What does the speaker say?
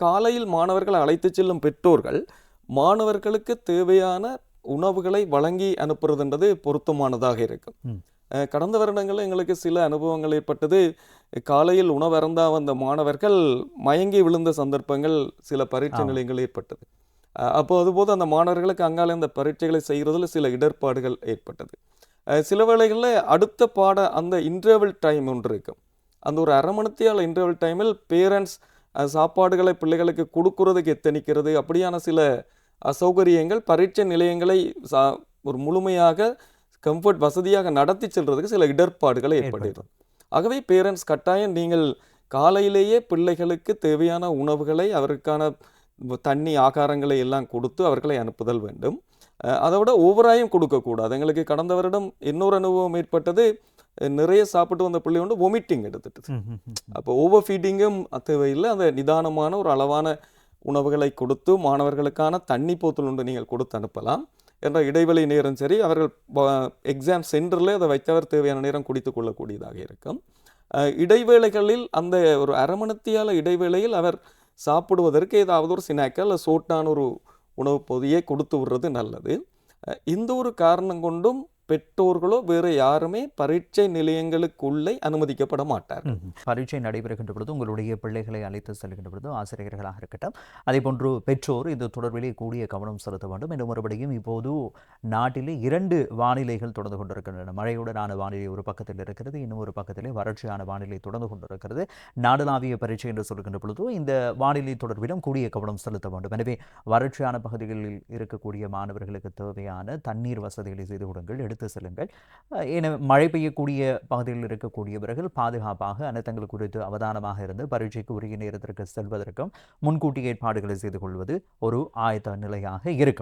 காலையில் மாணவர்களை அழைத்து செல்லும் பெற்றோர்கள் மாணவர்களுக்கு தேவையான உணவுகளை வழங்கி அனுப்புறதுன்றது பொருத்தமானதாக இருக்கும். கடந்த வருடங்களில் எங்களுக்கு சில அனுபவங்கள் ஏற்பட்டது. காலையில் உணவு அருந்தா வந்த மாணவர்கள் மயங்கி விழுந்த சந்தர்ப்பங்கள் சில பரீட்சை நிலையங்கள் ஏற்பட்டது. அப்போ அதுபோது அந்த மாணவர்களுக்கு அங்கால இந்த பரீட்சைகளை செய்கிறதுல சில இடர்பாடுகள் ஏற்பட்டது. சில வேளைகளில் அடுத்த பாட அந்த இன்டர்வல் டைம் ஒன்று இருக்கும். அந்த ஒரு அரை மணித்தியால் இன்டர்வல் டைமில் பேரண்ட்ஸ் சாப்பாடுகளை பிள்ளைகளுக்கு கொடுக்கறதுக்கு எத்தனிக்கிறது, அப்படியான சில அசௌகரியங்கள் பரீட்சை நிலையங்களை ஒரு முழுமையாக கம்ஃபர்ட் வசதியாக நடத்தி செல்றதுக்கு சில இடர்பாடுகளை ஏற்படுகிறது. ஆகவே பேரண்ட்ஸ் கட்டாயம் நீங்கள் காலையிலேயே பிள்ளைகளுக்கு தேவையான உணவுகளை, அவருக்கான தண்ணி ஆகாரங்களை எல்லாம் கொடுத்து அவர்களை அனுப்புதல் வேண்டும். அதை விட ஓவராயும் கொடுக்கக்கூடாது. எங்களுக்கு கடந்த வருடம் இன்னொரு அனுபவம் ஏற்பட்டது. நிறைய சாப்பிட்டு வந்த பிள்ளை வந்து வாமிட்டிங் எடுத்துட்டு. அப்போ ஓவர் ஃபீடிங்கும் தேவையில்லை. அந்த நிதானமான ஒரு அளவான உணவுகளை கொடுத்து மாணவர்களுக்கான தண்ணி போத்தல் ஒன்று நீங்கள் கொடுத்து அனுப்பலாம் என்ற இடைவெளி நேரம் சரி. அவர்கள் எக்ஸாம் சென்டரில் அதை வைத்தவர் தேவையான நேரம் குடித்து கொள்ளக்கூடியதாக இருக்கும். இடைவேளைகளில் அந்த ஒரு அரை மணித்தியால இடைவேளையில் அவர் சாப்பிடுவதற்கு ஏதாவது ஒரு சினாக்கா இல்லை சோட்டான ஒரு உணவு பொதியை கொடுத்து விடுறது நல்லது. இந்த ஒரு காரணம் கொண்டும் பெற்றோர்களோ வேறு யாருமே பரீட்சை நிலையங்களுக்குள்ளே அனுமதிக்கப்பட மாட்டார்கள். பரீட்சை நடைபெறுகின்ற பொழுது உங்களுடைய பிள்ளைகளை அழைத்து செல்கின்ற பொழுது ஆசிரியர்களாக இருக்கட்டும், அதே போன்று பெற்றோர் இது தொடர்பிலே கூடிய கவனம் செலுத்த வேண்டும். இன்னும் மறுபடியும் இப்போது நாட்டிலே 2 வானிலைகள் தொடர்ந்து கொண்டிருக்கின்றன. மழையுடனான வானிலை ஒரு பக்கத்தில் இருக்கிறது, இன்னும் ஒரு பக்கத்திலே வறட்சியான வானிலை தொடர்ந்து கொண்டிருக்கிறது. நாடளாவிய பரீட்சை என்று சொல்கின்ற பொழுது இந்த வானிலை தொடர்பிலும் கூடிய கவனம் செலுத்த வேண்டும். எனவே வறட்சியான பகுதிகளில் இருக்கக்கூடிய மாணவர்களுக்கு தேவையான தண்ணீர் வசதிகளை செய்து கொடுங்கள், எடுத்து செல்லுங்கள். என மழை பெய்யக்கூடிய பகுதியில் இருக்கக்கூடியவர்கள் பாதுகாப்பாக அனைத்தங்கள் குறித்து அவதானமாக இருந்து பரீட்சைக்கு உரிய நேரத்திற்கு செல்வதற்கும் முன்கூட்டிய ஏற்பாடுகளை செய்து கொள்வது ஒரு ஆயத்த நிலையாக இருக்கும்.